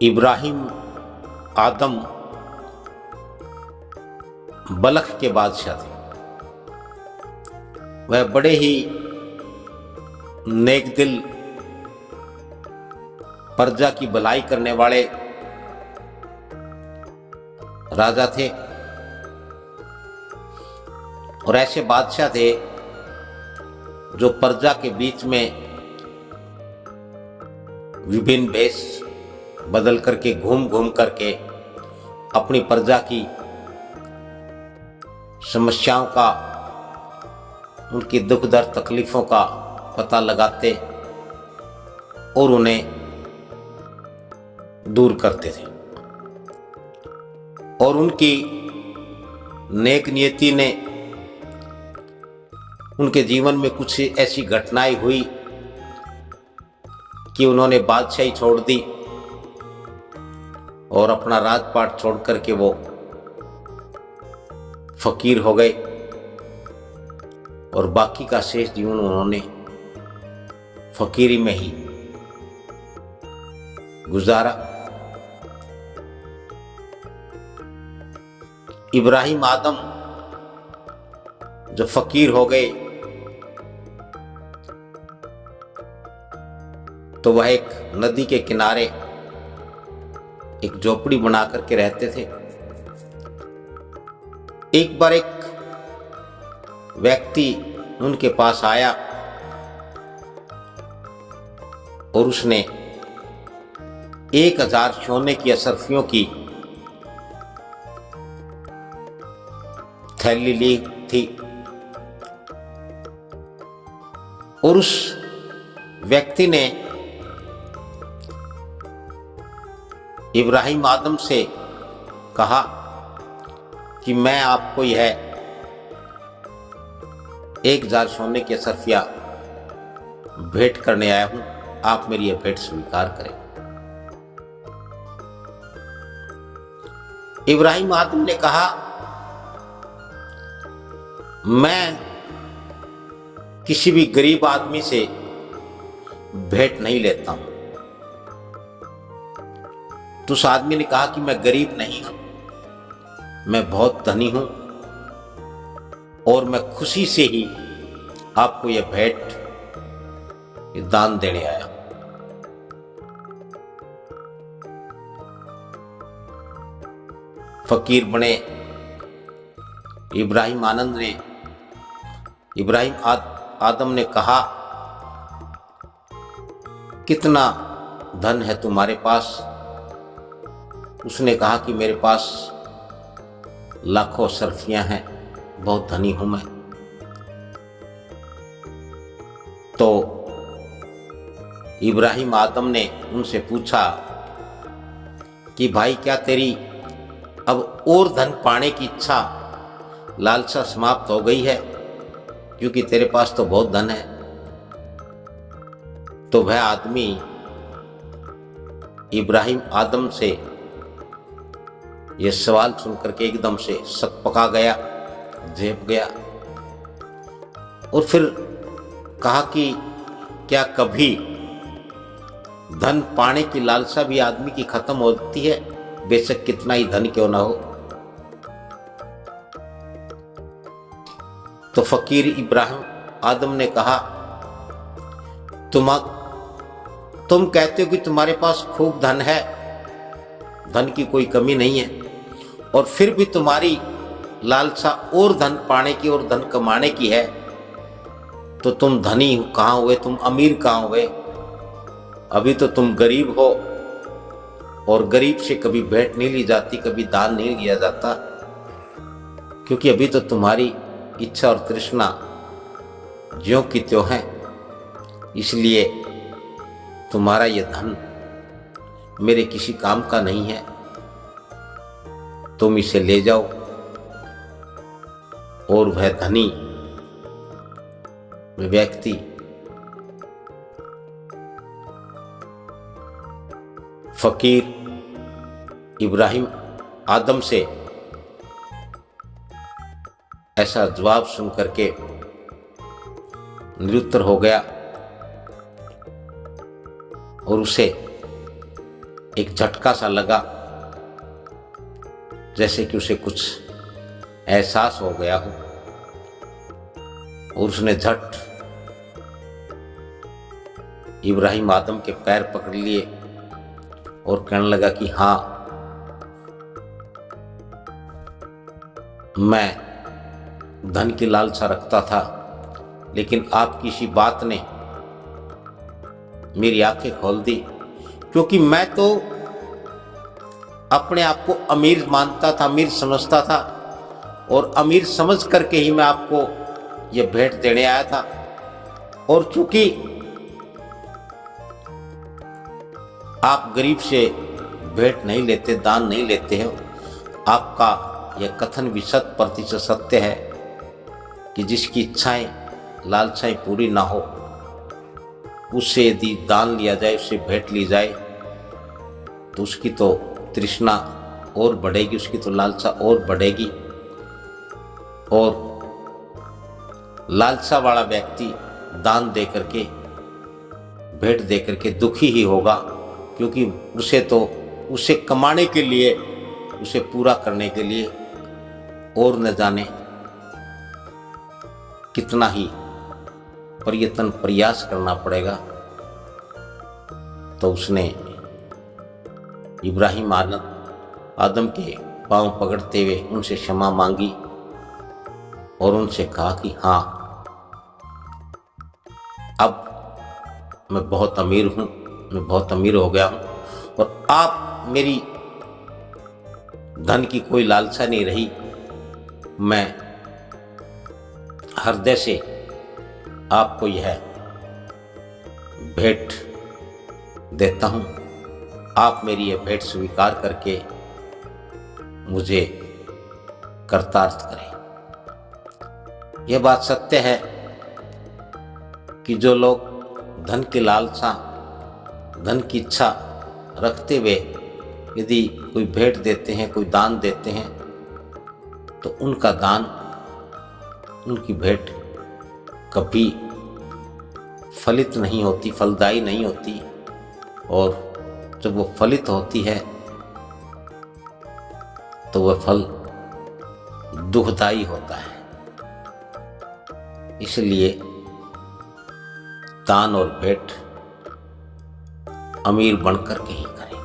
इब्राहिम आदम बलख के बादशाह थे। वह बड़े ही नेक दिल, प्रजा की भलाई करने वाले राजा थे और ऐसे बादशाह थे जो प्रजा के बीच में विभिन्न भेष बदल करके घूम घूम करके अपनी प्रजा की समस्याओं का, उनकी दुख दर्द तकलीफों का पता लगाते और उन्हें दूर करते थे। और उनकी नेक नियति ने उनके जीवन में कुछ ऐसी घटनाएं हुई कि उन्होंने बादशाही छोड़ दी और अपना राजपाट छोड़ करके वो फकीर हो गए और बाकी का शेष जीवन उन्होंने फकीरी में ही गुजारा। इब्राहिम आदम जब फकीर हो गए तो वह एक नदी के किनारे एक झोपड़ी बना करके रहते थे। एक बार एक व्यक्ति उनके पास आया और उसने 1000 सोने की असरफियों की थैली ली थी और उस व्यक्ति ने इब्राहिम आदम से कहा कि मैं आपको यह 1000 सोने की असरफिया भेंट करने आया हूं, आप मेरी यह भेंट स्वीकार करें। इब्राहिम आदम ने कहा, मैं किसी भी गरीब आदमी से भेंट नहीं लेता हूं। तो उस आदमी ने कहा कि मैं गरीब नहीं हूं, मैं बहुत धनी हूं और मैं खुशी से ही आपको यह भेंट, दान देने आया। फकीर बने इब्राहिम आदम ने कहा, कितना धन है तुम्हारे पास? उसने कहा कि मेरे पास लाखों सरफियां हैं, बहुत धनी हूं मैं। तो इब्राहिम आदम ने उनसे पूछा कि भाई, क्या तेरी अब और धन पाने की इच्छा, लालसा समाप्त हो गई है? क्योंकि तेरे पास तो बहुत धन है। तो वह आदमी इब्राहिम आदम से यह सवाल सुनकर के एकदम से सकपका गया, झेप गया और फिर कहा कि क्या कभी धन पाने की लालसा भी आदमी की खत्म होती है, बेशक कितना ही धन क्यों ना हो? तो फकीर इब्राहिम आदम ने कहा, तुम कहते हो कि तुम्हारे पास खूब धन है, धन की कोई कमी नहीं है, और फिर भी तुम्हारी लालसा और धन पाने की और धन कमाने की है, तो तुम धनी कहाँ हुए, तुम अमीर कहाँ हुए? अभी तो तुम गरीब हो और गरीब से कभी भेंट नहीं ली जाती, कभी दान नहीं लिया जाता, क्योंकि अभी तो तुम्हारी इच्छा और तृष्णा ज्यों की त्यों है। इसलिए तुम्हारा यह धन मेरे किसी काम का नहीं है, तुम इसे ले जाओ। और वह धनी व्यक्ति फकीर इब्राहिम आदम से ऐसा जवाब सुनकर के निरुत्तर हो गया और उसे एक झटका सा लगा, जैसे कि उसे कुछ एहसास हो गया हो, और उसने झट इब्राहिम आदम के पैर पकड़ लिए और कहने लगा कि हाँ, मैं धन की लालसा रखता था, लेकिन आपकी इसी बात ने मेरी आंखें खोल दी, क्योंकि मैं तो अपने आप को अमीर मानता था, अमीर समझता था, और अमीर समझ करके ही मैं आपको ये भेंट देने आया था। और चूंकि आप गरीब से भेंट नहीं लेते, दान नहीं लेते हो, आपका यह कथन भी 100% सत्य है कि जिसकी इच्छाएं लालसाएं पूरी ना हो, उससे यदि दान लिया जाए, उससे भेंट ली जाए, तो उसकी तो तृष्णा और बढ़ेगी, उसकी तो लालसा और बढ़ेगी। और लालसा वाला व्यक्ति दान दे करके, भेंट दे करके दुखी ही होगा, क्योंकि उसे कमाने के लिए, उसे पूरा करने के लिए और न जाने कितना ही प्रयास करना पड़ेगा। तो उसने इब्राहिम आदम के पांव पकड़ते हुए उनसे क्षमा मांगी और उनसे कहा कि हाँ, अब मैं बहुत अमीर हूँ, मैं बहुत अमीर हो गया हूँ, और आप मेरी धन की कोई लालसा नहीं रही। मैं हृदय से आपको यह भेंट देता हूँ, आप मेरी यह भेंट स्वीकार करके मुझे कृतार्थ करें। यह बात सत्य है कि जो लोग धन की लालसा, धन की इच्छा रखते हुए यदि कोई भेंट देते हैं, कोई दान देते हैं, तो उनका दान, उनकी भेंट कभी फलित नहीं होती, फलदायी नहीं होती। और जब वो फलित होती है तो वह फल दुखदायी होता है। इसलिए दान और भेंट अमीर बनकर के ही करें।